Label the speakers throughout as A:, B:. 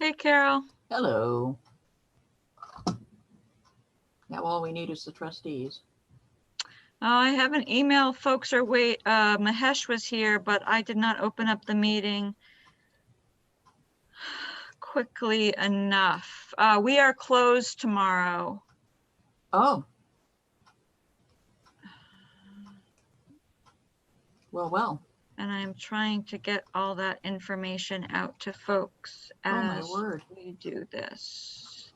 A: Hey, Carol.
B: Hello. Now all we need is the trustees.
A: I have an email. Folks are Mahesh was here, but I did not open up the meeting quickly enough. We are closed tomorrow.
B: Oh. Well.
A: And I'm trying to get all that information out to folks as we do this.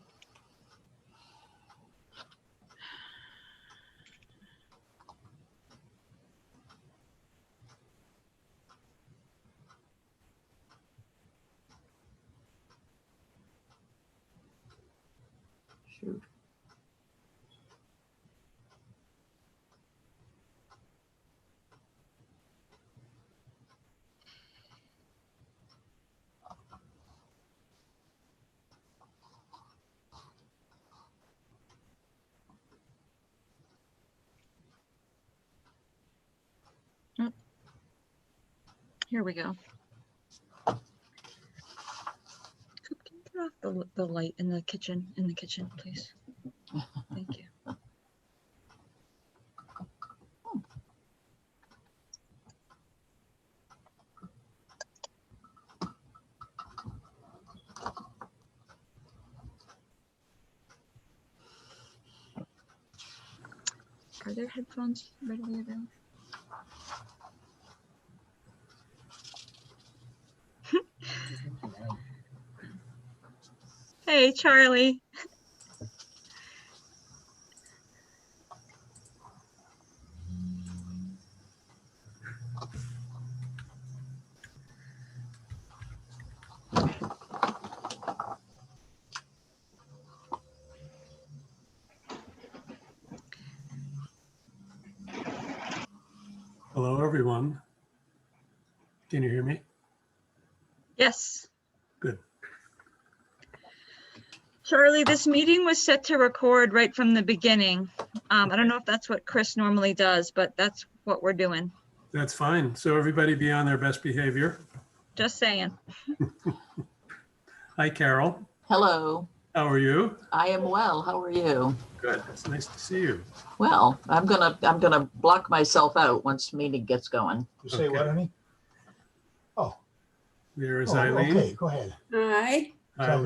B: Shoot.
A: Here we go. Can you turn off the light in the kitchen, please? Thank you. Are there headphones readily available? Hey, Charlie.
C: Hello, everyone. Can you hear me?
A: Yes.
C: Good.
A: Charlie, this meeting was set to record right from the beginning. I don't know if that's what Chris normally does, but that's what we're doing.
C: That's fine. So everybody be on their best behavior.
A: Just saying.
C: Hi, Carol.
B: Hello.
C: How are you?
B: I am well. How are you?
C: Good. It's nice to see you.
B: Well, I'm gonna block myself out once meeting gets going.
D: You say what, honey? Oh.
C: There is Eileen.
D: Okay, go ahead.
E: Hi.
C: How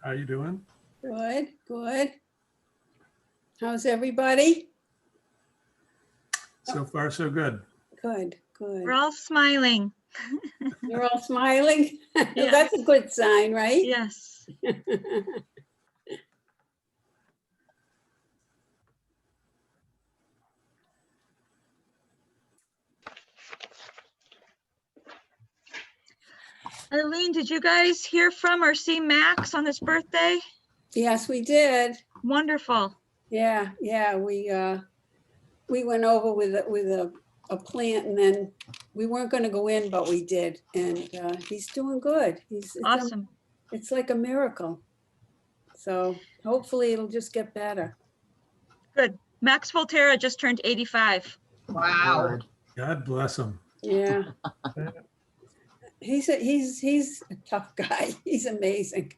C: are you doing?
E: Good, good. How's everybody?
C: So far, so good.
E: Good, good.
A: We're all smiling.
E: You're all smiling?
A: Yeah.
E: That's a good sign, right?
A: Yes. Eileen, did you guys hear from or see Max on his birthday?
E: Yes, we did.
A: Wonderful.
E: Yeah, we went over with a plant, and then we weren't going to go in, but we did, and he's doing good. It's
A: awesome.
E: It's like a miracle. So hopefully it'll just get better.
A: Good. Max Volterra just turned 85.
B: Wow.
C: God bless him.
E: Yeah. He's a tough guy. He's amazing.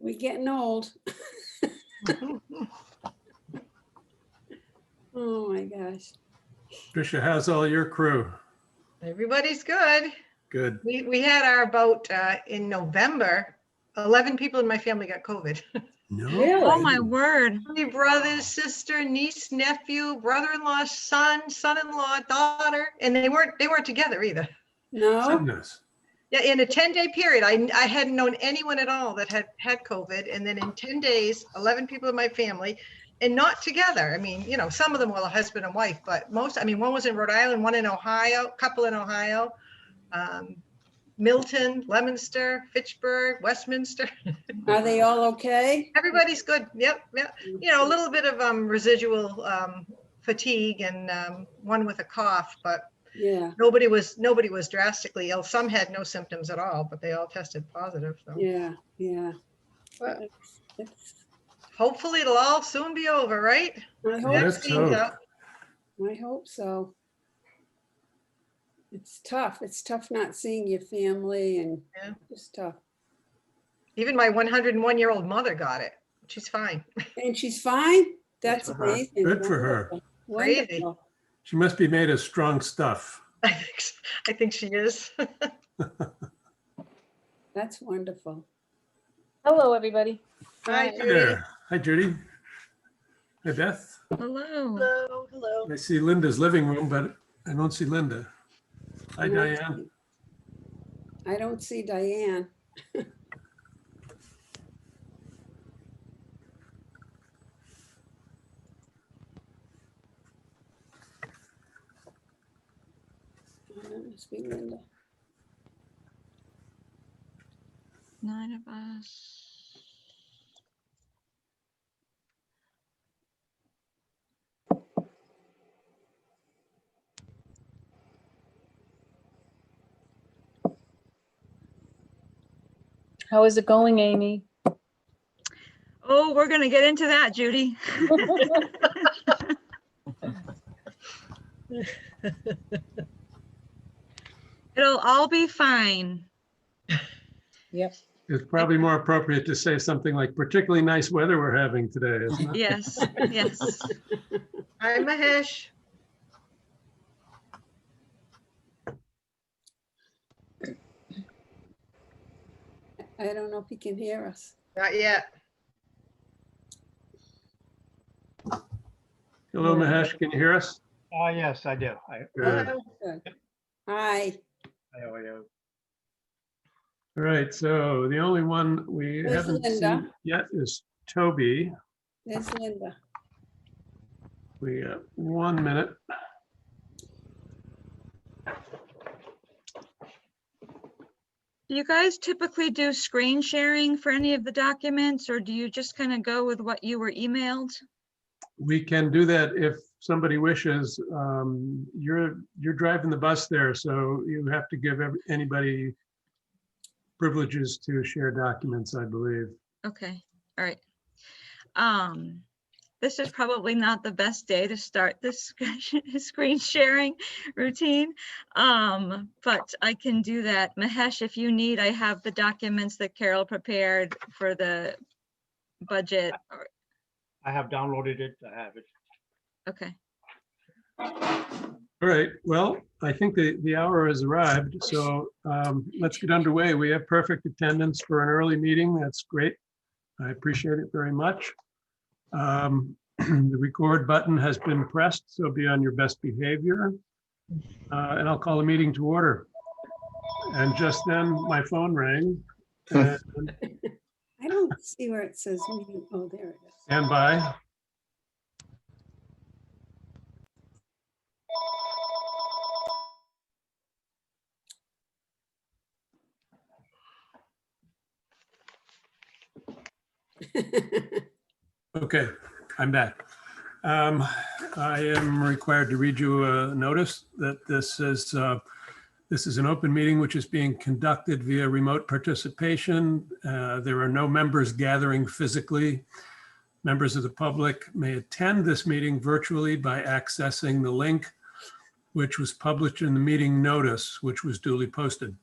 E: We're getting old. Oh my gosh.
C: Tricia, how's all your crew?
F: Everybody's good.
C: Good.
F: We had our boat in November. 11 people in my family got COVID.
C: No.
E: Really?
A: Oh my word.
F: 3 brothers, sister, niece, nephew, brother-in-law, son, son-in-law, daughter, and they weren't together either.
E: No.
C: Goodness.
F: Yeah, in a 10-day period, I hadn't known anyone at all that had COVID, and then in 10 days, 11 people in my family, and not together. I mean, you know, some of them were a husband and wife, but most, I mean, one was in Rhode Island, one in Ohio, couple in Ohio, Milton, Leominster, Fitchburg, Westminster.
E: Are they all okay?
F: Everybody's good. Yep. You know, a little bit of residual fatigue and one with a cough, but
E: Yeah.
F: nobody was drastically ill. Some had no symptoms at all, but they all tested positive. So.
E: Yeah.
F: But
E: It's
F: hopefully it'll all soon be over, right?
E: I hope,
C: Let's
F: Vaccine's
C: hope.
F: out.
E: I hope so. It's tough. It's tough not seeing your family and
F: Yeah.
E: it's tough.
F: Even my 101-year-old mother got it. She's fine.
E: And she's fine? That's
B: for her.
E: amazing.
C: Good for her.
E: Wonderful.
F: Crazy.
E: Wonderful.
C: She must be made of strong stuff.
F: I think she is.
E: That's wonderful.
G: Hello, everybody.
F: Hi,
C: Hi
F: Judy.
C: there. Hi, Judy. Hi, Beth.
A: Hello.
F: Hello, hello.
C: I see Linda's living room, but I don't see Linda. Hi,
E: I don't
C: Diane.
E: see- I don't see Diane. That must be Linda.
A: 9 of us.
G: How is it going, Amy?
A: Oh, we're gonna get into that, Judy. It'll all be fine.
G: Yep.
C: It's probably more appropriate to say something like particularly nice weather we're having today, isn't it?
A: Yes, yes.
F: Hi, Mahesh.
E: I don't know if he can hear us.
F: Not yet.
C: Hello, Mahesh, can you hear us?
D: Yes, I do.
C: Good.
F: Hello.
E: Good. Hi.
C: All right, so the only one we
E: There's
C: haven't
E: Linda.
C: seen yet is Toby.
E: There's Linda.
C: We got 1 minute.
A: Do you guys typically do screen sharing for any of the documents, or do you just kind of go with what you were emailed?
C: We can do that if somebody wishes. You're driving the bus there, so you have to give anybody privileges to share documents, I believe.
A: Okay, all right. This is probably not the best day to start this screen sharing routine, but I can do that. Mahesh, if you need, I have the documents that Carol prepared for the budget.
H: I have downloaded it. I have it.
A: Okay,
C: All right, well, I think the hour has arrived, so let's get underway. We have perfect attendance for an early meeting. That's great. I appreciate it very much. The record button has been pressed, so be on your best behavior. And I'll call the meeting to order. And just then my phone rang. And
E: I don't see where it says meeting. Oh, there it is.
C: stand by. Okay, I'm back. I am required to read you a notice that this is an open meeting which is being conducted via remote participation. There are no members gathering physically. Members of the public may attend this meeting virtually by accessing the link which was published in the meeting notice, which was duly posted.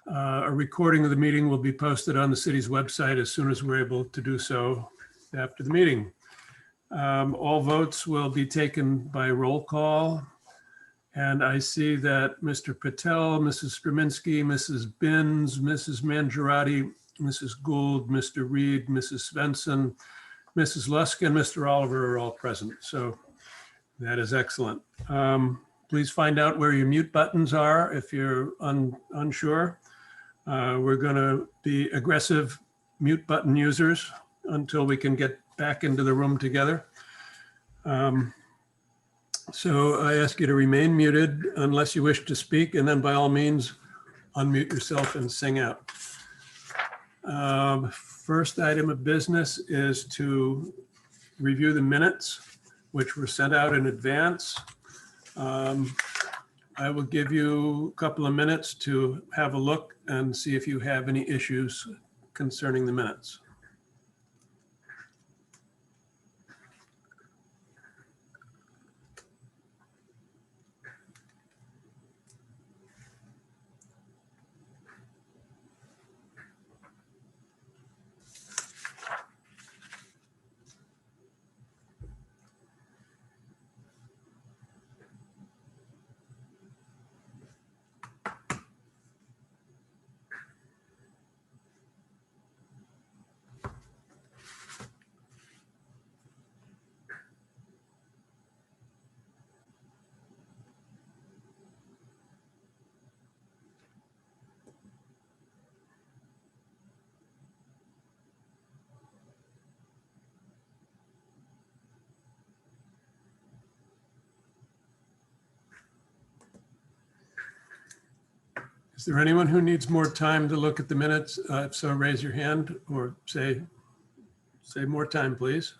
C: A recording of the meeting will be posted on the city's website as soon as we're able to do so after the meeting. All votes will be taken by roll call. And I see that Mr. Patel, Mrs. Straminsky, Mrs. Binns, Mrs. Mangiarotti, Mrs. Gould, Mr. Reed, Mrs. Svensson, Mrs. Lusk, and Mr. Oliver are all present. So that is excellent. Please find out where your mute buttons are if you're unsure. We're going to be aggressive mute button users until we can get back into the room together. So I ask you to remain muted unless you wish to speak, and then by all means, unmute yourself and sing out. First item of business is to review the minutes, which were sent out in advance. I will give you a couple of minutes to have a look and see if you have any issues concerning the minutes. Is there anyone who needs more time to look at the minutes? If so, raise your hand or say more time, please.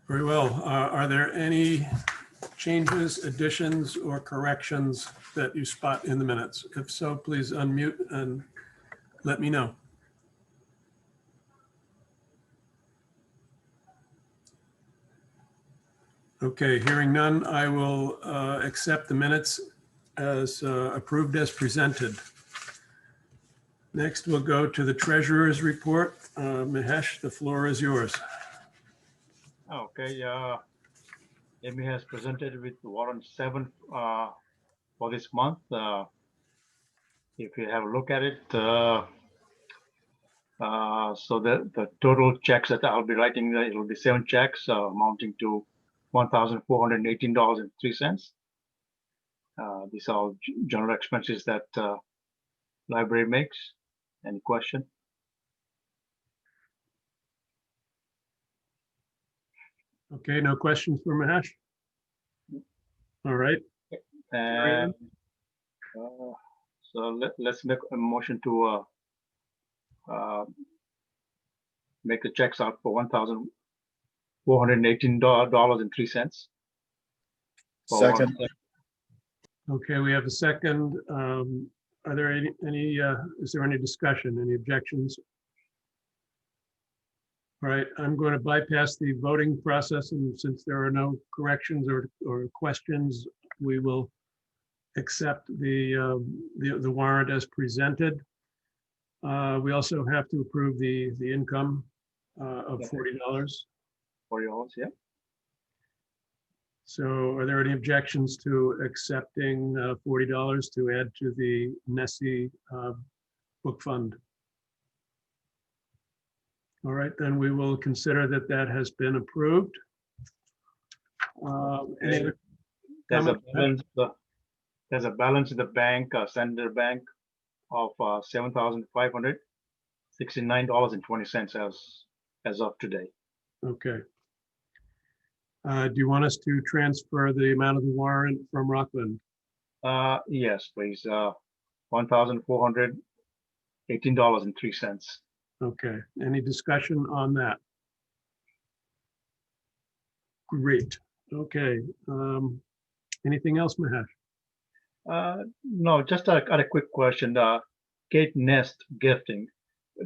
C: Very well. Are there any changes, additions, or corrections that you spot in the minutes? If so, please unmute and let me know. Okay, hearing none, I will accept the minutes as approved as presented. Next, we'll go to the treasurer's report. Mahesh, the floor is yours.
H: Okay, Amy has presented with warrant 7 for this month. If you have a look at it, so the total checks that I'll be writing, it will be 7 checks amounting to $1,418.03. These are all general expenses that library makes. Any question?
C: Okay, no questions for Mahesh? All right.
H: And so let's make a motion to make the checks out for $1,418.03.
D: Second.
C: Okay, we have a second. Are there is there any discussion, any objections? All right, I'm going to bypass the voting process, and since there are no corrections or questions, we will accept the warrant as presented. We also have to approve the income of $40.
H: $40, yeah.
C: So are there any objections to accepting $40 to add to the Nessie book fund? All right, then we will consider that that has been approved. Any other
H: There's a
C: comment?
H: balance. There's a balance in the bank, Standard Bank, of $7,569.20 as of today.
C: Okay. Do you want us to transfer the amount of the warrant from Rockland?
H: Yes, please. $1,418.03.
C: Okay, any discussion on that? Great, okay. Anything else, Mahesh?
H: No, just a quick question. Kate Nest gifting.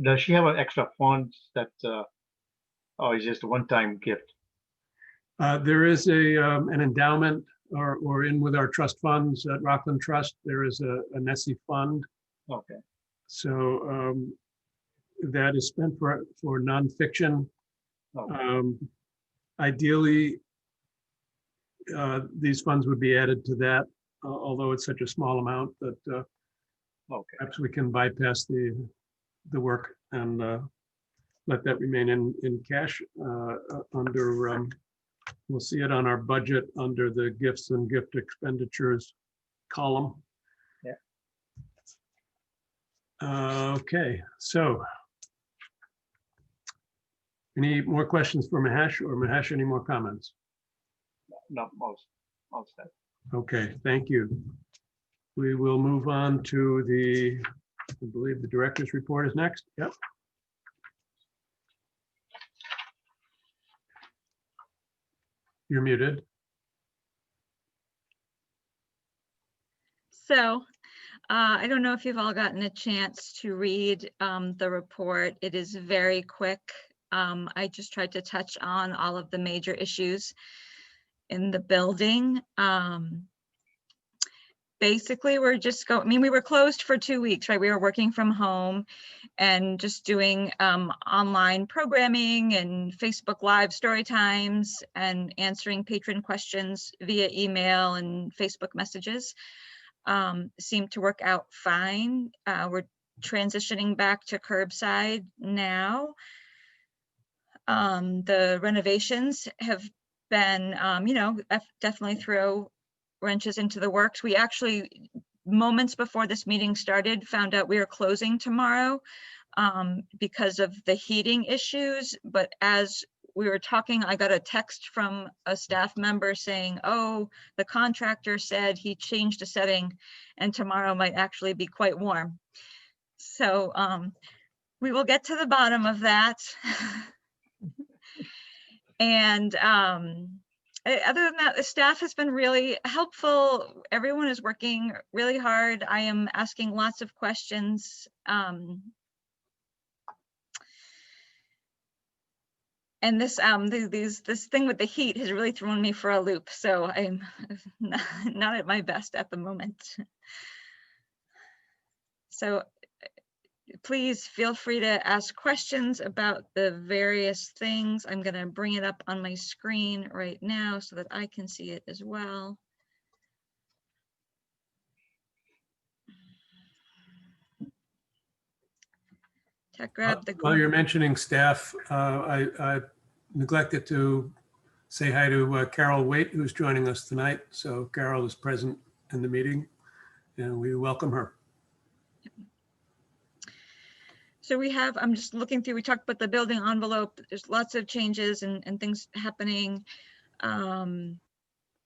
H: Does she have an extra funds that, or is just a one-time gift?
C: There is an endowment or in with our trust funds at Rockland Trust, there is a Nessie fund.
H: Okay.
C: So that is spent for nonfiction.
H: Okay.
C: Ideally, these funds would be added to that, although it's such a small amount that
H: Okay.
C: perhaps we can bypass the work and let that remain in cash under, we'll see it on our budget under the gifts and gift expenditures column.
H: Yeah.
C: Okay, so any more questions for Mahesh, or Mahesh, any more comments?
H: No, most set.
C: Okay, thank you. We will move on to I believe the director's report is next. Yep. You're muted.
A: So I don't know if you've all gotten a chance to read the report. It is very quick. I just tried to touch on all of the major issues in the building. Basically, we're just we were closed for 2 weeks, right? We were working from home and just doing online programming and Facebook Live story times and answering patron questions via email and Facebook messages. Seemed to work out fine. We're transitioning back to curbside now. The renovations have been, definitely throw wrenches into the works. We actually, moments before this meeting started, found out we are closing tomorrow because of the heating issues. But as we were talking, I got a text from a staff member saying, oh, the contractor said he changed a setting and tomorrow might actually be quite warm. So we will get to the bottom of that. And other than that, the staff has been really helpful. Everyone is working really hard. I am asking lots of questions. And this this thing with the heat has really thrown me for a loop. So I'm not at my best at the moment. So please feel free to ask questions about the various things. I'm going to bring it up on my screen right now so that I can see it as well. Tech grab the
C: While you're mentioning staff, I neglected to say hi to Carol Waite, who's joining us tonight. So Carol is present in the meeting and we welcome her.
A: So we have, I'm just looking through, we talked about the building envelope. There's lots of changes and things happening.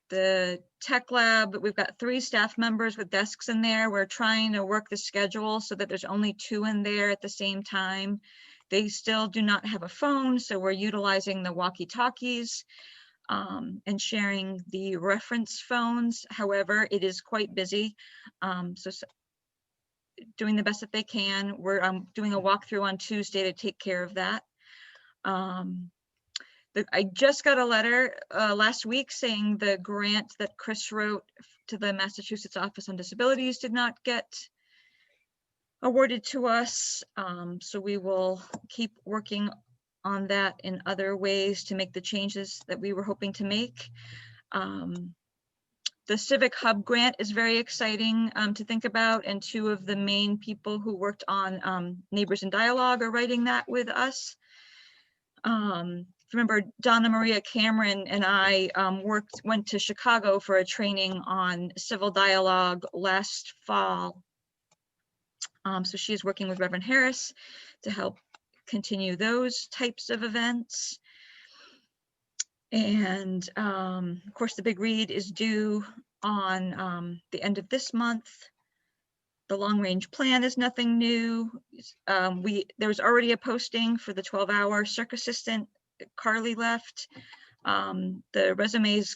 A: The tech lab, we've got 3 staff members with desks in there. We're trying to work the schedule so that there's only 2 in there at the same time. They still do not have a phone, so we're utilizing the walkie-talkies and sharing the reference phones. However, it is quite busy. So doing the best that they can. We're doing a walkthrough on Tuesday to take care of that. I just got a letter last week saying the grant that Chris wrote to the Massachusetts Office on Disabilities did not get awarded to us. So we will keep working on that in other ways to make the changes that we were hoping to make. The Civic Hub grant is very exciting to think about, and 2 of the main people who worked on Neighbors in Dialogue are writing that with us. Remember, Donna Maria Cameron and I went to Chicago for a training on civil dialogue last fall. So she's working with Reverend Harris to help continue those types of events. And of course, the big read is due on the end of this month. The long range plan is nothing new. There was already a posting for the 12-hour circ assistant. Carly left. The resumes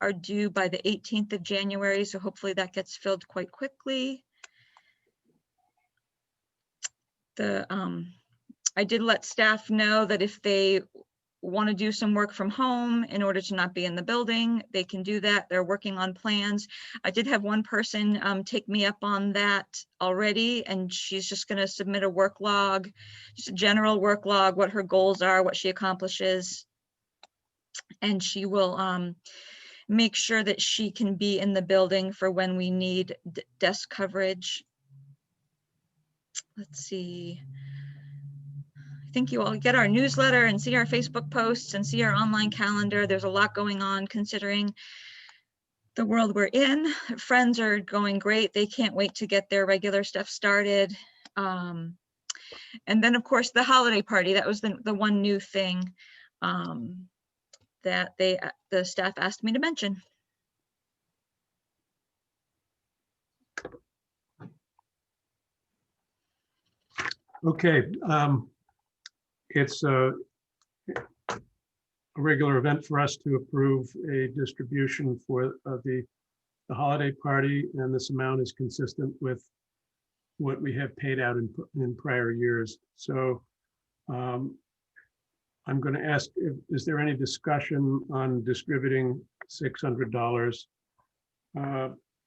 A: are due by the 18th of January, so hopefully that gets filled quite quickly. I did let staff know that if they want to do some work from home in order to not be in the building, they can do that. They're working on plans. I did have one person take me up on that already, and she's just going to submit a work log, just a general work log, what her goals are, what she accomplishes, and she will make sure that she can be in the building for when we need desk coverage. Let's see. I think you all get our newsletter and see our Facebook posts and see our online calendar. There's a lot going on considering the world we're in. Friends are going great. They can't wait to get their regular stuff started. And then of course the holiday party, that was the one new thing that the staff asked me to mention.
C: Okay. It's a regular event for us to approve a distribution for the holiday party, and this amount is consistent with what we have paid out in prior years. So I'm going to ask, is there any discussion on distributing $600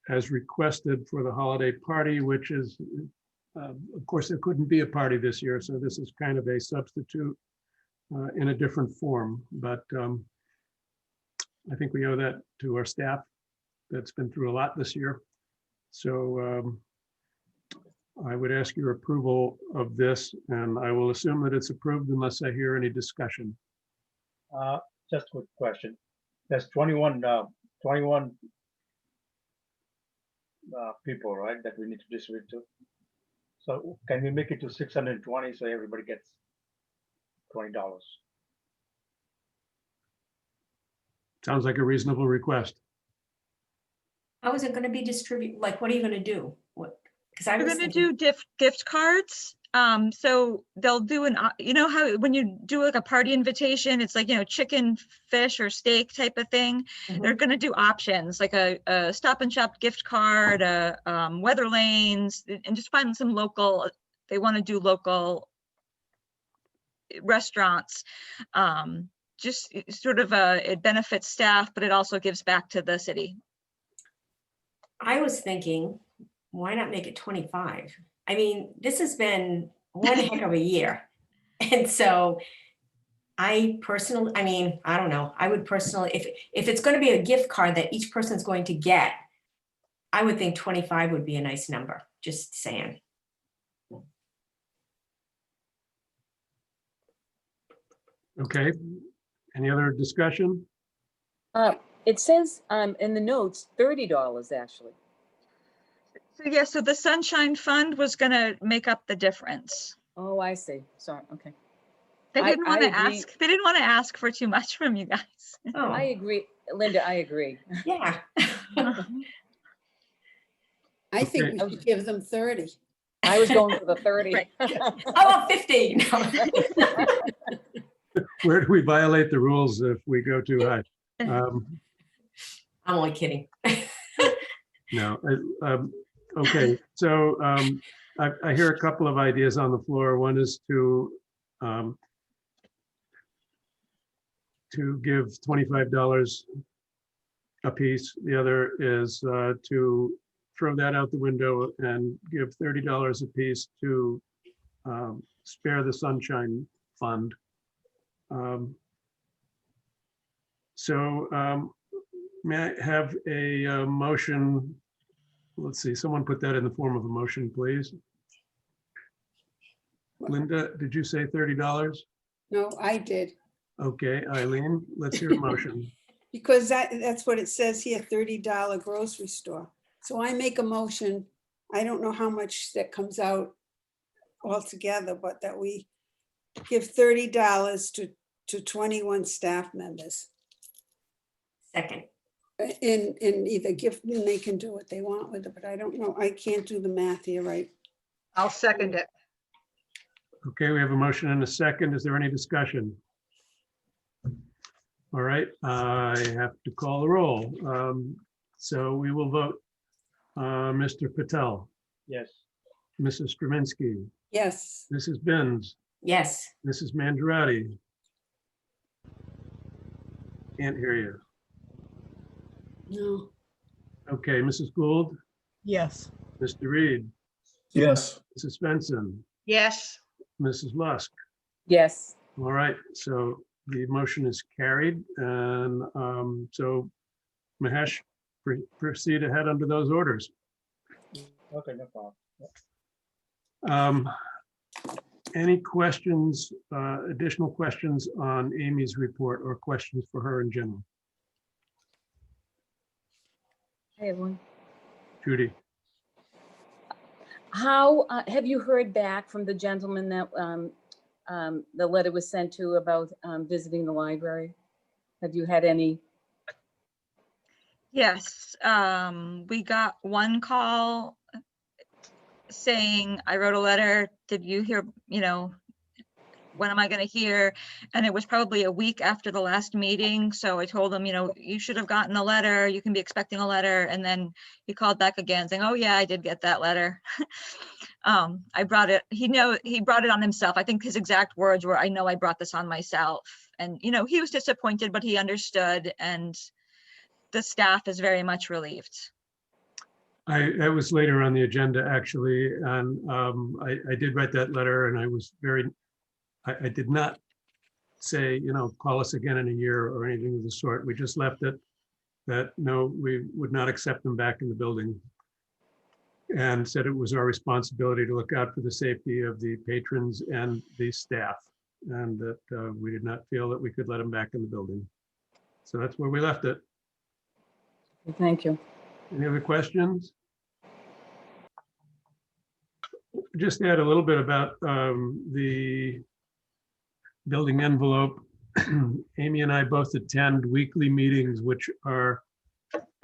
C: as requested for the holiday party, which is, of course, there couldn't be a party this year, so this is kind of a substitute in a different form. But I think we owe that to our staff that's been through a lot this year. So I would ask your approval of this, and I will assume that it's approved unless I hear any discussion.
H: Just a quick question. There's 21 people, right, that we need to distribute to. So can we make it to 620 so everybody gets $20?
C: Sounds like a reasonable request.
I: How is it gonna be distributed? Like, what are you gonna do? What? Because I
A: We're
I: was
A: gonna
I: thinking,
A: do gift cards. So they'll do you know how when you do like a party invitation, it's like, you know, chicken, fish, or steak type of thing. They're
I: Mhm.
A: gonna do options like a Stop and Shop gift card, Weather Lanes, and just find some local. They want to do local restaurants. Just sort of it benefits staff, but it also gives back to the city.
I: I was thinking, why not make it 25? I mean, this has been one heck of a year. And so I personally, I mean, I don't know, I would personally, if it's going to be a gift card that each person's going to get, I would think 25 would be a nice number, just saying.
C: Okay. Any other discussion?
G: It says in the notes, $30 actually.
A: So yeah, so the Sunshine Fund was gonna make up the difference.
G: Oh, I see. Sorry, okay.
A: They
G: I-
A: didn't want
G: I
A: to
G: agree.
A: ask, they didn't want to ask for too much from you guys.
I: Oh,
G: I agree. Linda, I agree.
I: yeah.
E: I think
C: Okay.
E: we should give them 30.
G: I was going for the 30.
A: Right.
I: How about 15?
C: Where do we violate the rules if we go too high?
I: I'm only kidding.
C: No. Okay, so I hear a couple of ideas on the floor. One is to give $25 a piece. The other is to throw that out the window and give $30 a piece to spare the Sunshine Fund. May I have a motion? Let's see, someone put that in the form of a motion, please. Linda, did you say $30?
E: No, I did.
C: Okay, Eileen, let's hear a motion.
E: Because that's what it says here, $30 grocery store. So I make a motion. I don't know how much that comes out altogether, but that we give $30 to 21 staff members.
I: Second.
E: In either gift, and they can do what they want with it, but I don't know. I can't do the math here, right?
F: I'll second it.
C: Okay, we have a motion and a second. Is there any discussion? All right, I have to call the roll. So we will vote. Mr. Patel,
H: Yes.
C: Mrs. Straminsky,
E: Yes.
C: Mrs. Benz,
I: Yes.
C: Mrs. Mangiarati. Can't hear you.
E: No.
C: Okay, Mrs. Gould,
F: Yes.
C: Mr. Reed,
D: Yes.
C: Mrs. Svensson,
F: Yes.
C: Mrs. Lusk.
G: Yes.
C: All right, so the motion is carried, and so Mahesh, proceed ahead under those orders.
H: Okay, no problem.
C: Any questions, additional questions on Amy's report or questions for her in general?
G: I have one.
C: Judy?
G: How, have you heard back from the gentleman that the letter was sent to about visiting the library? Have you had any?
A: Yes, we got one call saying, I wrote a letter, did you hear, you know, when am I gonna hear? And it was probably a week after the last meeting, so I told him, you know, you should have gotten a letter, you can be expecting a letter, and then he called back again saying, oh yeah, I did get that letter. I brought it, he brought it on himself. I think his exact words were, I know I brought this on myself. And, you know, he was disappointed, but he understood, and the staff is very much relieved.
C: I was later on the agenda, actually, and I did write that letter, and I was I did not say, you know, call us again in a year or anything of the sort. We just left it that, no, we would not accept them back in the building, and said it was our responsibility to look out for the safety of the patrons and the staff, and that we did not feel that we could let them back in the building. So that's where we left it.
G: Thank you.
C: Any other questions? Just add a little bit about the building envelope Amy and I both attend weekly meetings, which are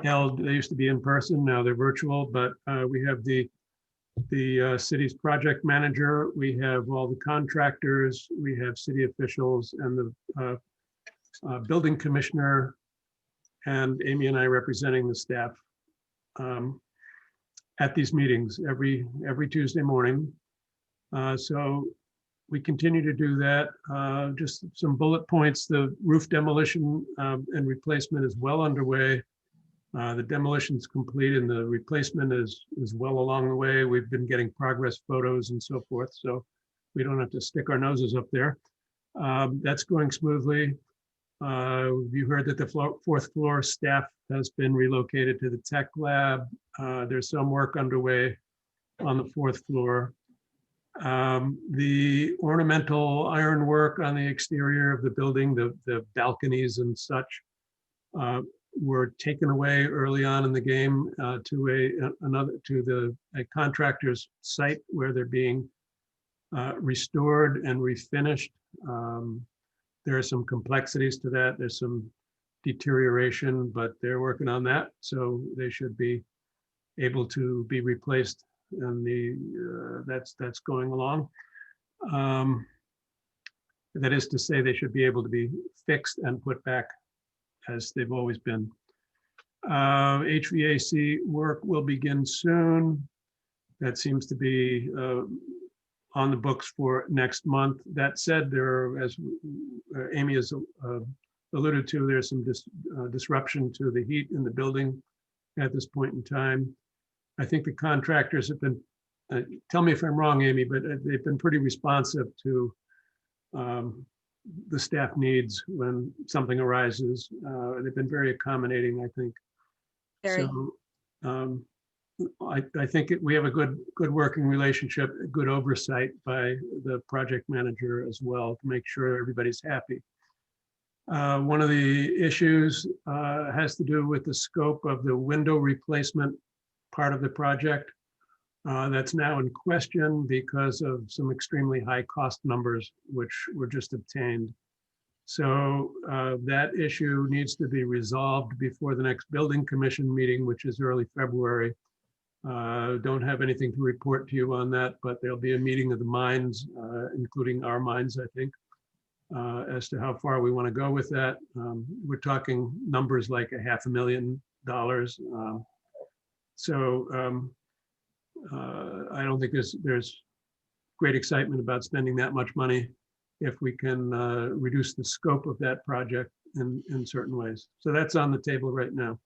C: held, they used to be in person, now they're virtual, but we have the city's project manager, we have all the contractors, we have city officials and the building commissioner, and Amy and I representing the staff at these meetings every Tuesday morning. So we continue to do that. Just some bullet points. The roof demolition and replacement is well underway. The demolition is complete and the replacement is well along the way. We've been getting progress photos and so forth, so we don't have to stick our noses up there. That's going smoothly. You heard that the fourth floor staff has been relocated to the tech lab. There's some work underway on the fourth floor. The ornamental ironwork on the exterior of the building, the balconies and such, were taken away early on in the game to a contractor's site where they're being restored and refinished. There are some complexities to that. There's some deterioration, but they're working on that. So they should be able to be replaced, and that's going along. That is to say, they should be able to be fixed and put back as they've always been. HVAC work will begin soon. That seems to be on the books for next month. That said, there are, as Amy has alluded to, there's some disruption to the heat in the building at this point in time. I think the contractors have been, tell me if I'm wrong, Amy, but they've been pretty responsive to the staff needs when something arises. They've been very accommodating, I think.
A: Very.
C: So I think we have a good working relationship, good oversight by the project manager as well to make sure everybody's happy. One of the issues has to do with the scope of the window replacement part of the project. That's now in question because of some extremely high cost numbers which were just obtained. So that issue needs to be resolved before the next building commission meeting, which is early February. Don't have anything to report to you on that, but there'll be a meeting of the minds, including our minds, I think, as to how far we want to go with that. We're talking numbers like $500,000. So I don't think there's great excitement about spending that much money if we can reduce the scope of that project in certain ways. So that's on the table right now.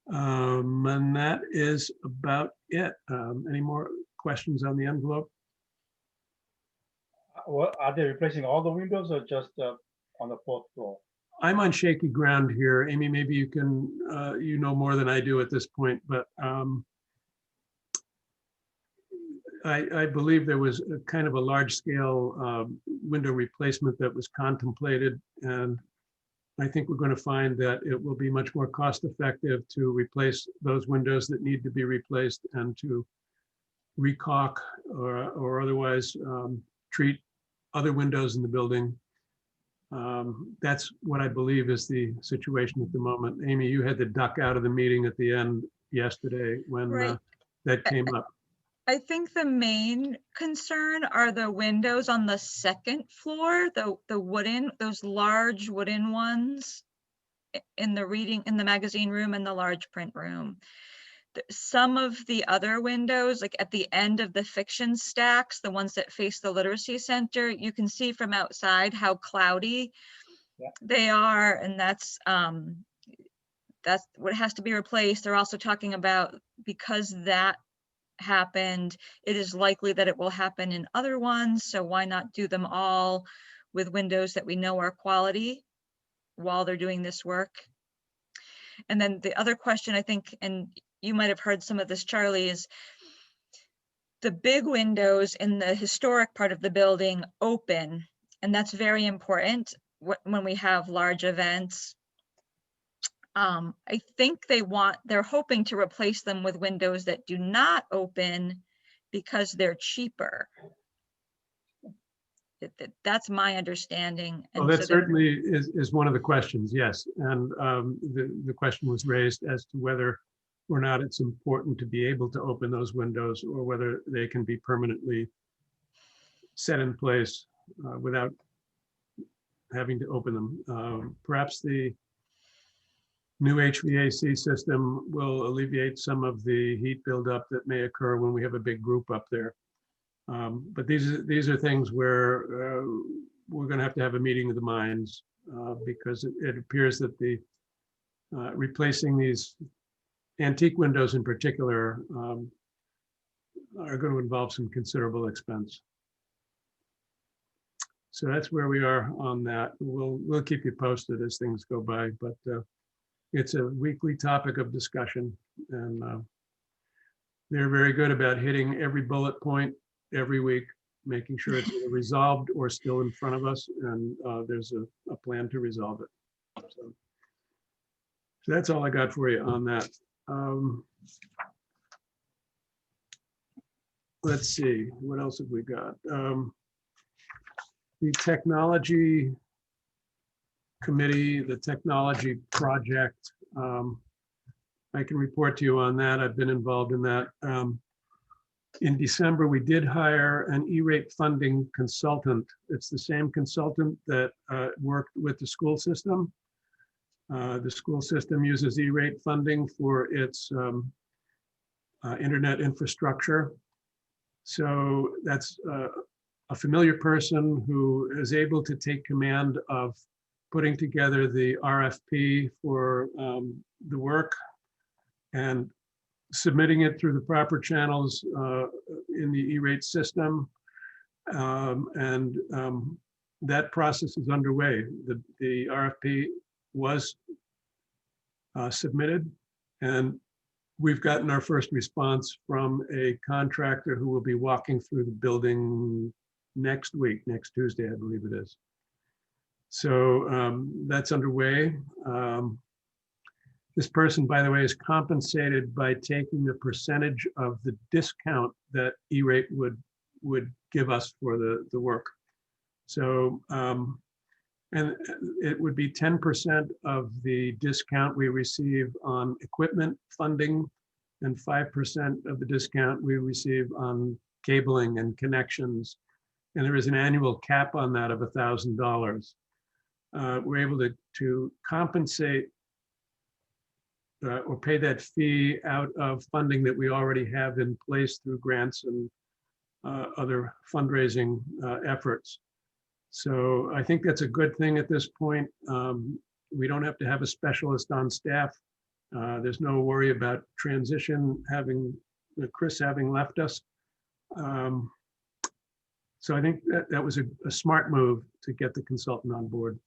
C: And that is about it. Any more questions on the envelope?
H: Well, are they replacing all the windows or just on the fourth floor?
C: I'm on shaky ground here. Amy, maybe you can, you know more than I do at this point, but I believe there was a kind of a large scale window replacement that was contemplated. And I think we're going to find that it will be much more cost effective to replace those windows that need to be replaced and to recaulk or otherwise treat other windows in the building. That's what I believe is the situation at the moment. Amy, you had to duck out of the meeting at the end yesterday when
A: Right.
C: That came up.
A: I think the main concern are the windows on the second floor, the wooden, those large wooden ones in the magazine room and the large print room. Some of the other windows, like at the end of the fiction stacks, the ones that face the literacy center, you can see from outside how cloudy they are, and that's what has to be replaced. They're also talking about, because that happened, it is likely that it will happen in other ones, so why not do them all with windows that we know are quality while they're doing this work? And then the other question, I think, and you might have heard some of this, Charlie, is the big windows in the historic part of the building open, and that's very important when we have large events. I think they're hoping to replace them with windows that do not open because they're cheaper. That's my understanding.
C: Well,
A: And
C: that
A: so that-
C: certainly is one of the questions, yes. And the question was raised as to whether or not it's important to be able to open those windows or whether they can be permanently set in place without having to open them. Perhaps the new HVAC system will alleviate some of the heat buildup that may occur when we have a big group up there. But these are things where we're going to have a meeting of the minds because it appears that the replacing these antique windows in particular are going to involve some considerable expense. So that's where we are on that. We'll keep you posted as things go by, but it's a weekly topic of discussion, and they're very good about hitting every bullet point every week, making sure it's either resolved or still in front of us, and there's a plan to resolve it. So that's all I got for you on that. Let's see, what else have we got? The technology committee, the technology project. I can report to you on that. I've been involved in that. In December, we did hire an E-rate funding consultant. It's the same consultant that worked with the school system. The school system uses E-rate funding for its internet infrastructure. So that's a familiar person who is able to take command of putting together the RFP for the work and submitting it through the proper channels in the E-rate system. That process is underway. The RFP was submitted, and we've gotten our first response from a contractor who will be walking through the building next week, next Tuesday, I believe it is. So that's underway. This person, by the way, is compensated by taking a percentage of the discount that E-rate would give us for the work. So, and it would be 10% of the discount we receive on equipment funding and 5% of the discount we receive on cabling and connections. And there is an annual cap on that of $1,000. We're able to compensate or pay that fee out of funding that we already have in place through grants and other fundraising efforts. So I think that's a good thing at this point. We don't have to have a specialist on staff. There's no worry about transition Chris having left us. So I think that was a smart move to get the consultant on board.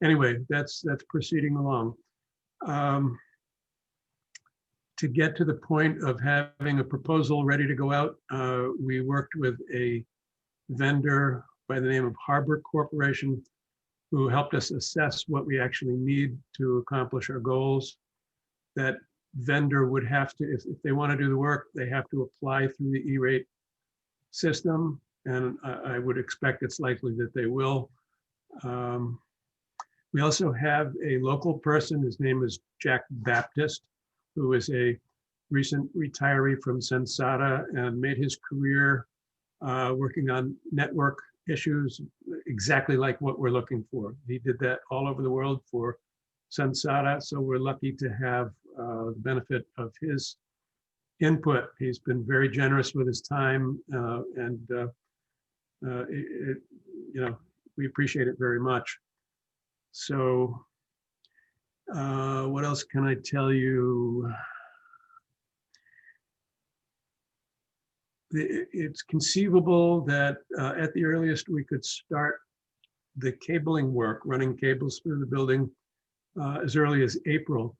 C: Anyway, that's proceeding along. To get to the point of having a proposal ready to go out, we worked with a vendor by the name of Harbor Corporation, who helped us assess what we actually need to accomplish our goals. That vendor would have to, if they want to do the work, they have to apply through the E-rate system, and I would expect it's likely that they will. We also have a local person, his name is Jack Baptist, who is a recent retiree from Sensata and made his career working on network issues exactly like what we're looking for. He did that all over the world for Sensata, so we're lucky to have the benefit of his input. He's been very generous with his time, and we appreciate it very much. So what else can I tell you? It's conceivable that at the earliest we could start the cabling work, running cables through the building as early as April.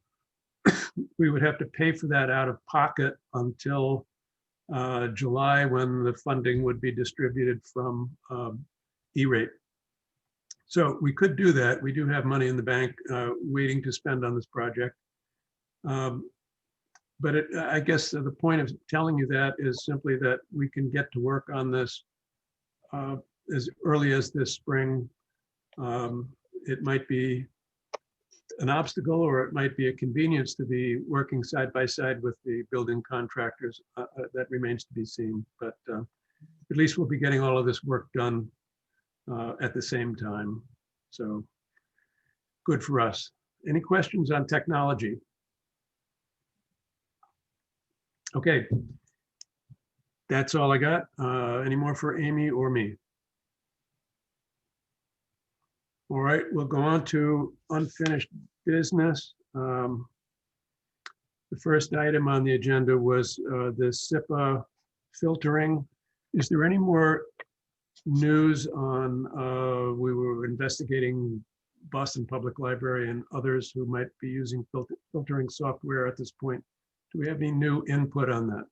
C: We would have to pay for that out of pocket until July, when the funding would be distributed from E-rate. So we could do that. We do have money in the bank waiting to spend on this project. But I guess the point of telling you that is simply that we can get to work on this as early as this spring. It might be an obstacle or it might be a convenience to be working side by side with the building contractors. That remains to be seen, but at least we'll be getting all of this work done at the same time. So good for us. Any questions on technology? Okay. That's all I got. Any more for Amy or me? All right, we'll go on to unfinished business. The first item on the agenda was the SIPA filtering. Is there any more news on, we were investigating Boston Public Library and others who might be using filtering software at this point. Do we have any new input on that?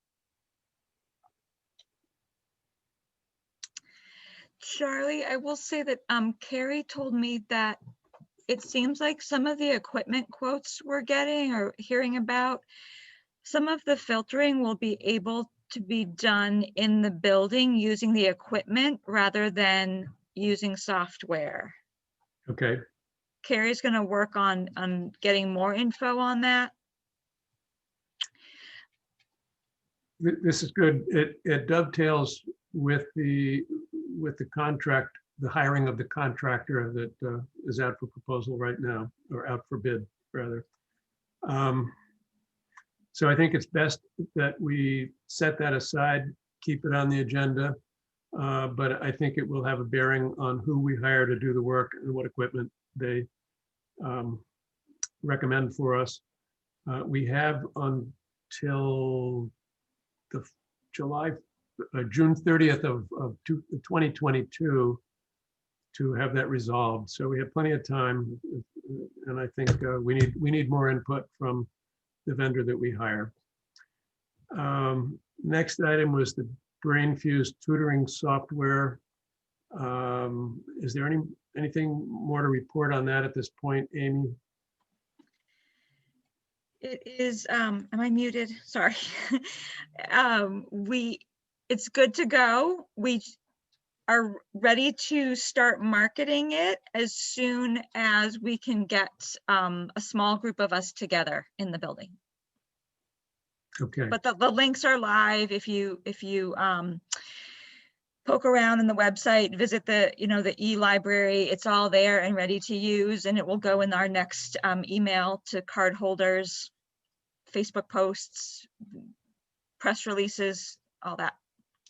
A: Charlie, I will say that Carrie told me that it seems like some of the equipment quotes we're getting or hearing about, some of the filtering will be able to be done in the building using the equipment rather than using software.
C: Okay,
A: Carrie's going to work on getting more info on that.
C: this is good. It dovetails with the contract, the hiring of the contractor that is out for proposal right now, or out for bid rather. So I think it's best that we set that aside, keep it on the agenda. But I think it will have a bearing on who we hire to do the work and what equipment they recommend for us. We have until the June 30th of 2022 to have that resolved. So we have plenty of time, and I think we need more input from the vendor that we hire. Next item was the brain-fused tutoring software. Is there anything more to report on that at this point, Amy?
A: It is, am I muted? Sorry. It's good to go. We are ready to start marketing it as soon as we can get a small group of us together in the building.
C: Okay,
A: But the links are live. If you poke around in the website, visit the e-library, it's all there and ready to use, and it will go in our next email to card holders, Facebook posts, press releases, all that.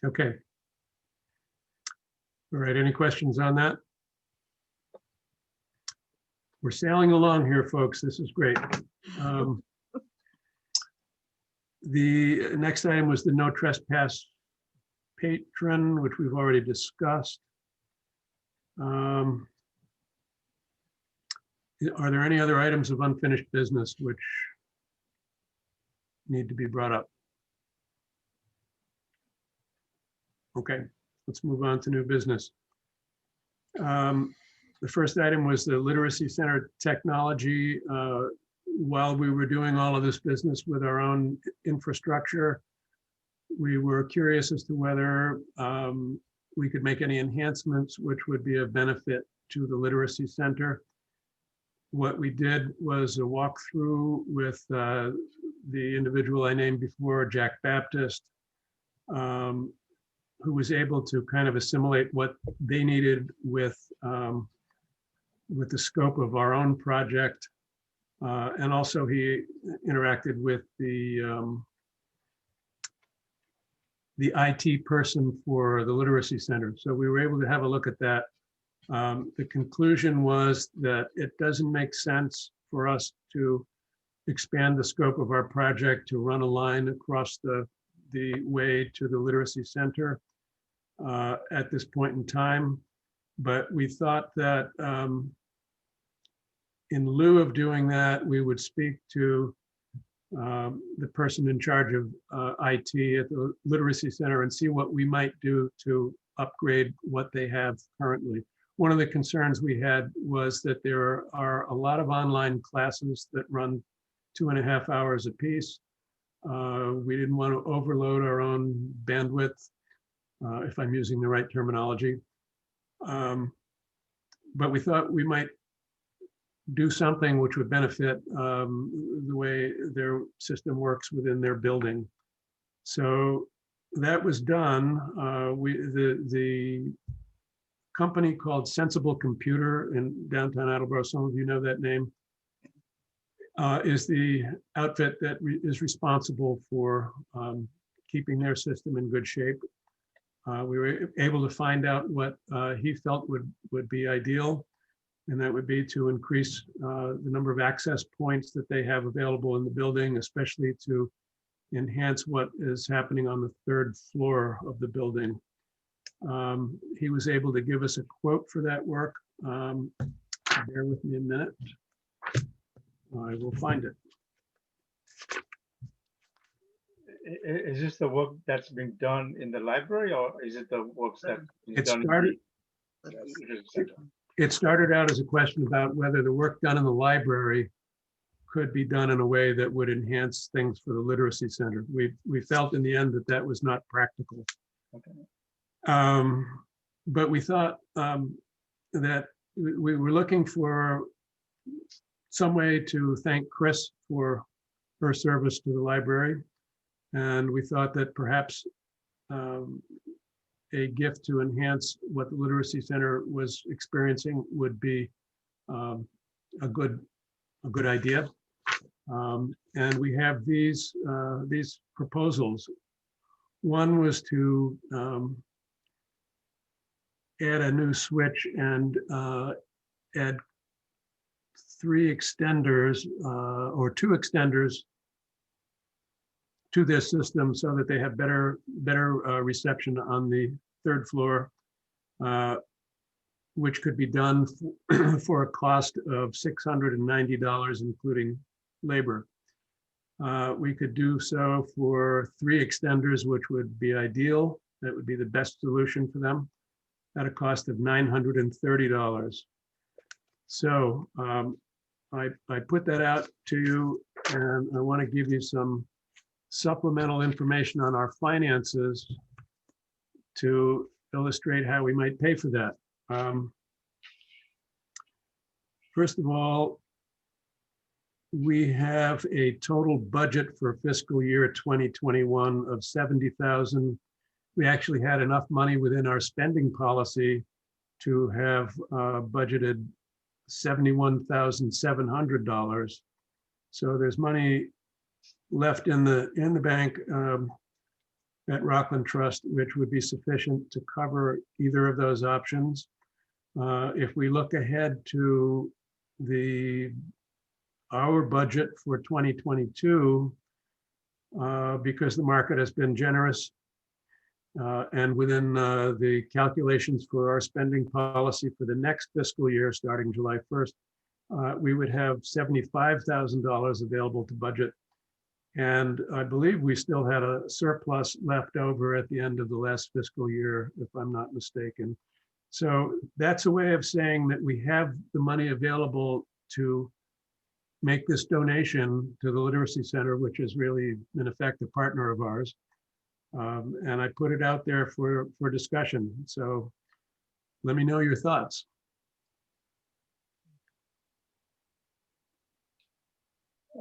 C: okay. All right, any questions on that? We're sailing along here, folks. This is great. The next item was the no trespass patron, which we've already discussed. Are there any other items of unfinished business which need to be brought up? Okay, let's move on to new business. The first item was the Literacy Center technology. While we were doing all of this business with our own infrastructure, we were curious as to whether we could make any enhancements which would be of benefit to the Literacy Center. What we did was a walkthrough with the individual I named before, Jack Baptist, who was able to kind of assimilate what they needed with the scope of our own project. And also he interacted with the IT person for the Literacy Center. So we were able to have a look at that. The conclusion was that it doesn't make sense for us to expand the scope of our project to run a line across the way to the Literacy Center at this point in time. But we thought that in lieu of doing that, we would speak to the person in charge of IT at the Literacy Center and see what we might do to upgrade what they have currently. One of the concerns we had was that there are a lot of online classes that run 2.5 hours a piece. We didn't want to overload our own bandwidth, if I'm using the right terminology. But we thought we might do something which would benefit the way their system works within their building. So that was done. The company called Sensible Computer in downtown Attleboro, some of you know that name, is the outfit that is responsible for keeping their system in good shape. We were able to find out what he felt would be ideal, and that would be to increase the number of access points that they have available in the building, especially to enhance what is happening on the third floor of the building. He was able to give us a quote for that work. Bear with me a minute. I will find it.
H: Is this the work that's being done in the library, or is it the works that is done?
C: It started out as a question about whether the work done in the library could be done in a way that would enhance things for the literacy center. We felt in the end that that was not practical.
H: Okay.
C: But we thought that we were looking for some way to thank Chris for her service to the library. And we thought that perhaps a gift to enhance what the Literacy Center was experiencing would be a good idea. And we have these proposals. One was to add a new switch and add 3 extenders or 2 extenders to this system so that they have better reception on the third floor, which could be done for a cost of $690, including labor. We could do so for 3 extenders, which would be ideal. That would be the best solution for them at a cost of $930. So I put that out to you, and I want to give you some supplemental information on our finances to illustrate how we might pay for that. First of all, we have a total budget for fiscal year 2021 of $70,000. We actually had enough money within our spending policy to have budgeted $71,700. So there's money left in the bank at Rockland Trust, which would be sufficient to cover either of those options. If we look ahead to our budget for 2022, because the market has been generous and within the calculations for our spending policy for the next fiscal year, starting July 1st, we would have $75,000 available to budget. And I believe we still had a surplus left over at the end of the last fiscal year, if I'm not mistaken. So that's a way of saying that we have the money available to make this donation to the Literacy Center, which is really, in effect, a partner of ours. And I put it out there for discussion. So let me know your thoughts.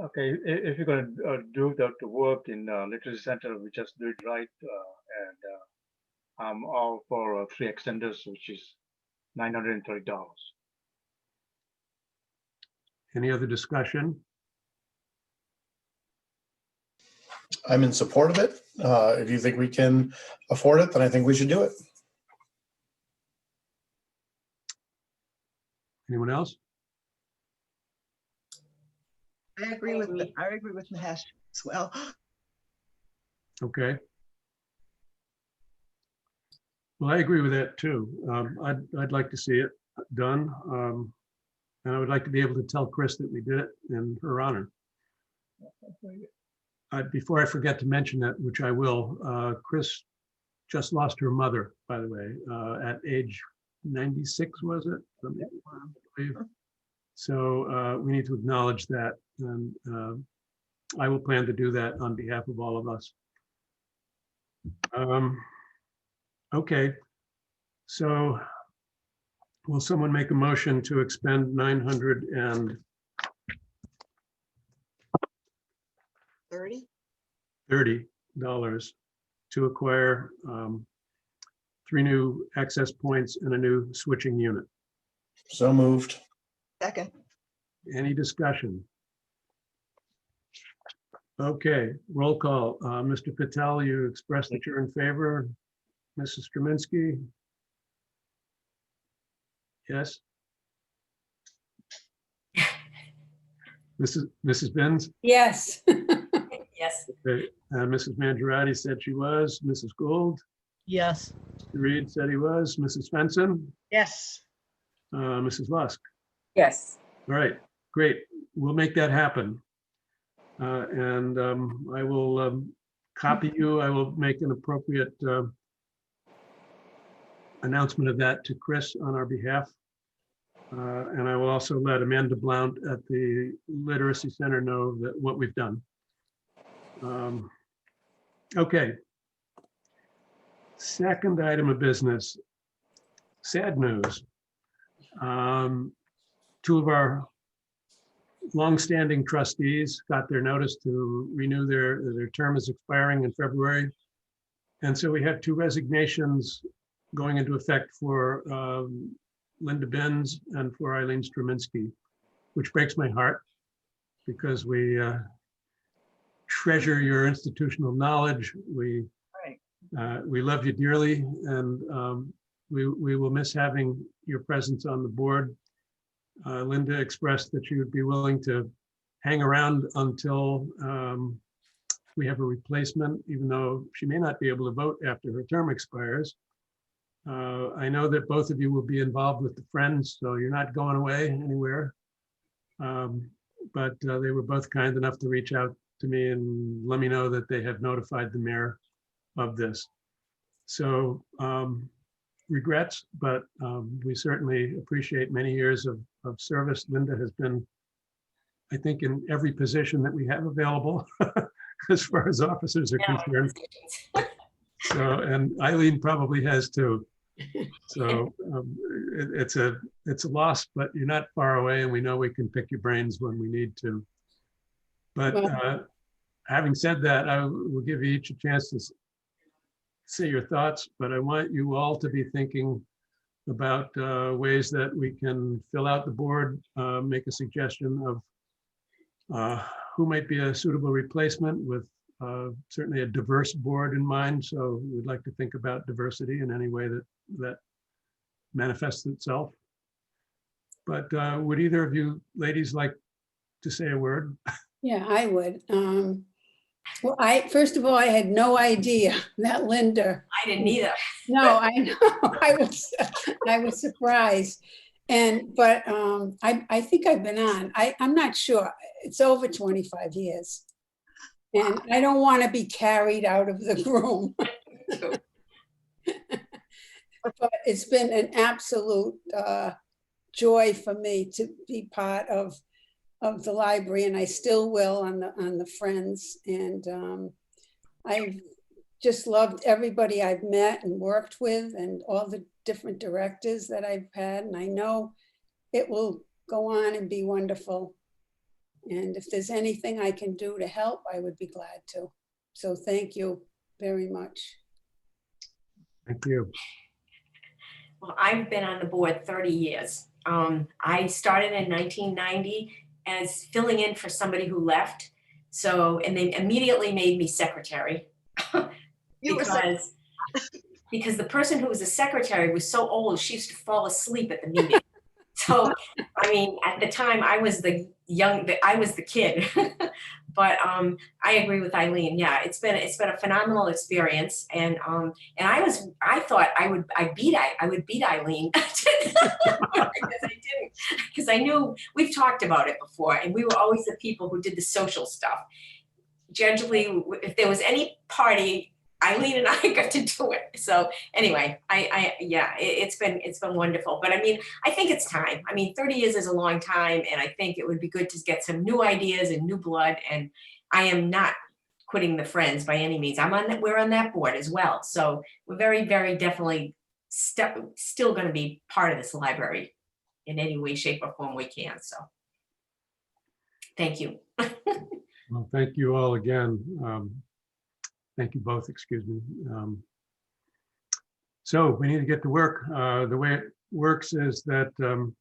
H: Okay, if you're going to do the work in Literacy Center, we just do it right. And I'm all for 3 extenders, which is $930.
C: Any other discussion?
D: I'm in support of it. If you think we can afford it, then I think we should do it.
C: Anyone else?
J: I agree with Mahesh as well.
C: Okay. Well, I agree with that too. I'd like to see it done. And I would like to be able to tell Chris that we did it in her honor. Before I forget to mention that, which I will, Chris just lost her mother, by the way, at age 96, was it? I believe. So we need to acknowledge that. And I will plan to do that on behalf of all of us. Okay, so Will someone make a motion to expend $930
J: 30?
C: to acquire 3 new access points and a new switching unit?
D: So moved.
J: Second.
C: Any discussion? Okay, roll call. Mr. Patel, you expressed that you're in favor. Mrs. Straminsky? Yes? Mrs. Benz?
E: Yes.
I: Yes.
C: Okay, Mrs. Mangiarati said she was. Mrs. Gould?
J: Yes.
C: Mr. Reed said he was. Mrs. Svensson?
F: Yes.
C: Mrs. Lusk?
G: Yes.
C: All right, great. We'll make that happen. And I will copy you. I will make an appropriate announcement of that to Chris on our behalf. And I will also let Amanda Blount at the Literacy Center know that what we've done. Okay. Second item of business, sad news. 2 of our longstanding trustees got their notice to renew their term is expiring in February. And so we have 2 resignations going into effect for Linda Benz and for Eileen Straminsky, which breaks my heart because we treasure your institutional knowledge. We love you dearly, and we will miss having your presence on the board. Linda expressed that she would be willing to hang around until we have a replacement, even though she may not be able to vote after her term expires. I know that both of you will be involved with the Friends, so you're not going away anywhere. But they were both kind enough to reach out to me and let me know that they have notified the mayor of this. So regrets, but we certainly appreciate many years of service. Linda has been, I think, in every position that we have available as far as officers are concerned. So, and Eileen probably has too. So it's a loss, but you're not far away, and we know we can pick your brains when we need to. But having said that, I will give you each a chance to say your thoughts, but I want you all to be thinking about ways that we can fill out the board, make a suggestion of who might be a suitable replacement with certainly a diverse board in mind. So we'd like to think about diversity in any way that manifests itself. But would either of you ladies like to say a word?
E: Yeah, I would. Well, first of all, I had no idea that Linda.
I: I didn't either.
E: No, I know. I was surprised. But I think I've been on. I'm not sure. It's over 25 years. And I don't want to be carried out of the room. But it's been an absolute joy for me to be part of the library, and I still will on the Friends. And I've just loved everybody I've met and worked with, and all the different directors that I've had. And I know it will go on and be wonderful. And if there's anything I can do to help, I would be glad to. So thank you very much.
C: Thank you.
I: Well, I've been on the board 30 years. I started in 1990 as filling in for somebody who left. So, and they immediately made me secretary because the person who was the secretary was so old, she used to fall asleep at the meeting. So, I mean, at the time I was the kid, but I agree with Eileen. Yeah, it's been a phenomenal experience, and I thought I would beat Eileen because I knew we've talked about it before, and we were always the people who did the social stuff. Generally, if there was any party, Eileen and I got to do it. So anyway, it's been wonderful. But I mean, I think it's time. I mean, 30 years is a long time, and I think it would be good to get some new ideas and new blood. And I am not quitting the Friends by any means. We're on that board as well. So we're very, very definitely still gonna be part of this library in any way, shape, or form we can, so. Thank you.
C: Well, thank you all again. Thank you both, excuse me. So we need to get to work. The way it works is that the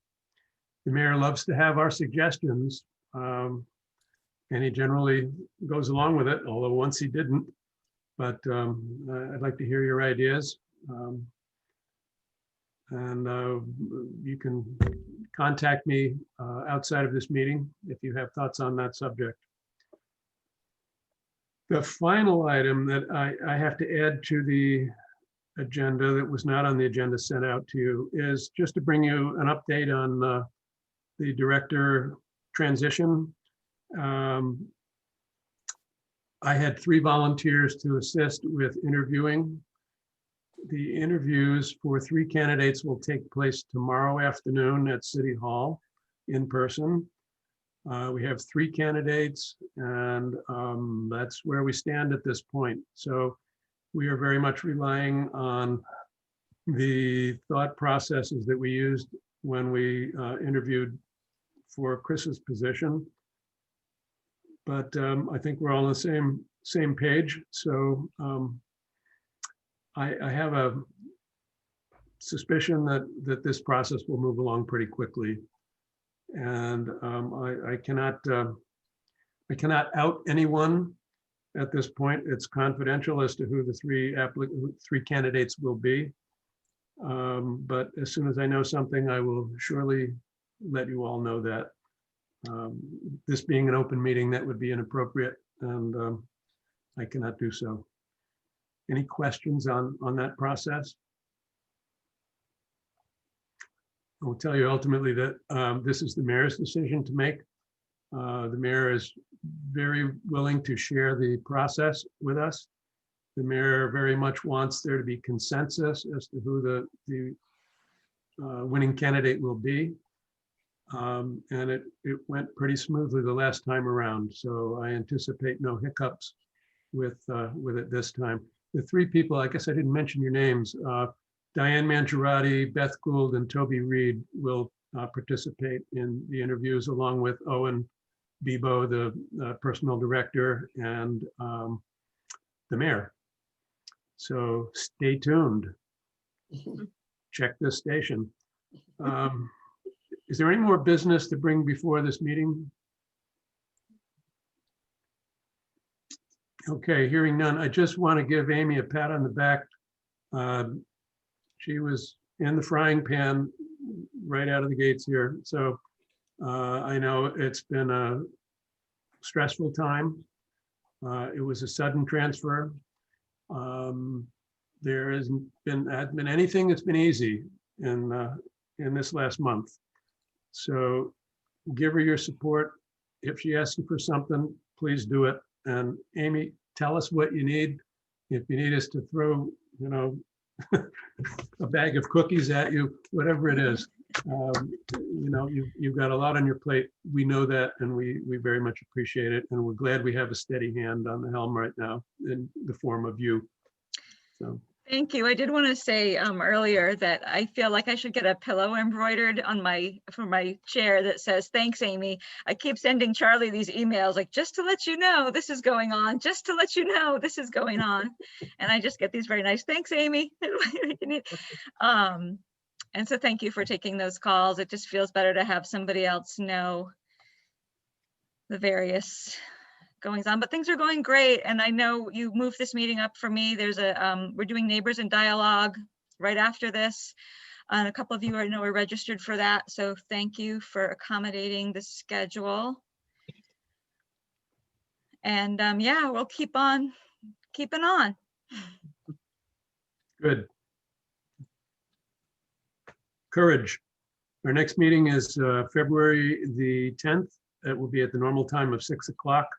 C: mayor loves to have our suggestions. And he generally goes along with it, although once he didn't. But I'd like to hear your ideas. You can contact me outside of this meeting if you have thoughts on that subject. The final item that I have to add to the agenda that was not on the agenda sent out to you is just to bring you an update on the director transition. I had 3 volunteers to assist with interviewing. The interviews for 3 candidates will take place tomorrow afternoon at City Hall in person. We have 3 candidates, and that's where we stand at this point. So we are very much relying on the thought processes that we used when we interviewed for Chris's position. But I think we're all on the same page. So I have a suspicion that this process will move along pretty quickly. And I cannot out anyone at this point. It's confidential as to who the 3 candidates will be. But as soon as I know something, I will surely let you all know that. This being an open meeting, that would be inappropriate, and I cannot do so. Any questions on that process? I will tell you ultimately that this is the mayor's decision to make. The mayor is very willing to share the process with us. The mayor very much wants there to be consensus as to who the winning candidate will be. And it went pretty smoothly the last time around. So I anticipate no hiccups with it this time. The 3 people, I guess I didn't mention your names, Diane Mangiarotti, Beth Gould, and Toby Reed will participate in the interviews along with Owen Bebo, the personnel director, and the mayor. So stay tuned. Check this station. Is there any more business to bring before this meeting? Okay, hearing none. I just want to give Amy a pat on the back. She was in the frying pan right out of the gates here. So I know it's been a stressful time. It was a sudden transfer. There hasn't been anything that's been easy in this last month. So give her your support. If she asks you for something, please do it. And Amy, tell us what you need. If you need us to throw, a bag of cookies at you, whatever it is, you've got a lot on your plate. We know that, and we very much appreciate it. And we're glad we have a steady hand on the helm right now in the form of you. So.
A: Thank you. I did want to say earlier that I feel like I should get a pillow embroidered on for my chair that says, "Thanks, Amy." I keep sending Charlie these emails like, just to let you know this is going on, just to let you know this is going on. And I just get these very nice, "Thanks, Amy." And so thank you for taking those calls. It just feels better to have somebody else know the various goings on, but things are going great. And I know you moved this meeting up for me. There's we're doing Neighbors in Dialogue right after this. And a couple of you I know are registered for that. So thank you for accommodating the schedule. And yeah, we'll keep on keeping on.
C: Good. Courage. Our next meeting is February the 10th. It will be at the normal time of 6 o'clock.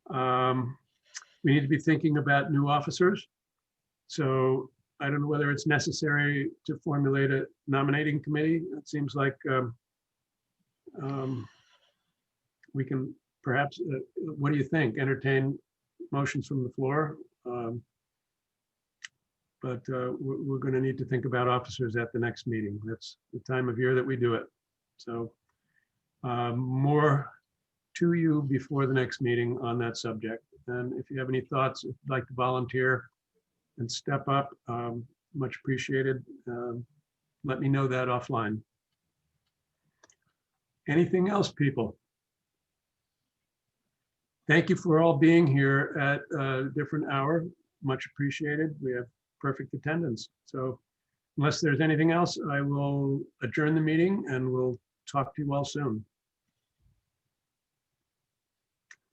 C: We need to be thinking about new officers. So I don't know whether it's necessary to formulate a nominating committee. It seems like we can perhaps, what do you think? Entertain motions from the floor. but we're going to need to think about officers at the next meeting. That's the time of year that we do it. So more to you before the next meeting on that subject. And if you have any thoughts, if you'd like to volunteer and step up, much appreciated. Let me know that offline. Anything else, people? Thank you for all being here at a different hour. Much appreciated. We have perfect attendance. So unless there's anything else, I will adjourn the meeting and we'll talk to you all soon.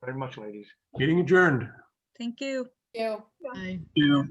H: Very much, ladies.
C: Meeting adjourned.
A: Thank you.
E: Yeah.
J: Bye.
K: Yeah.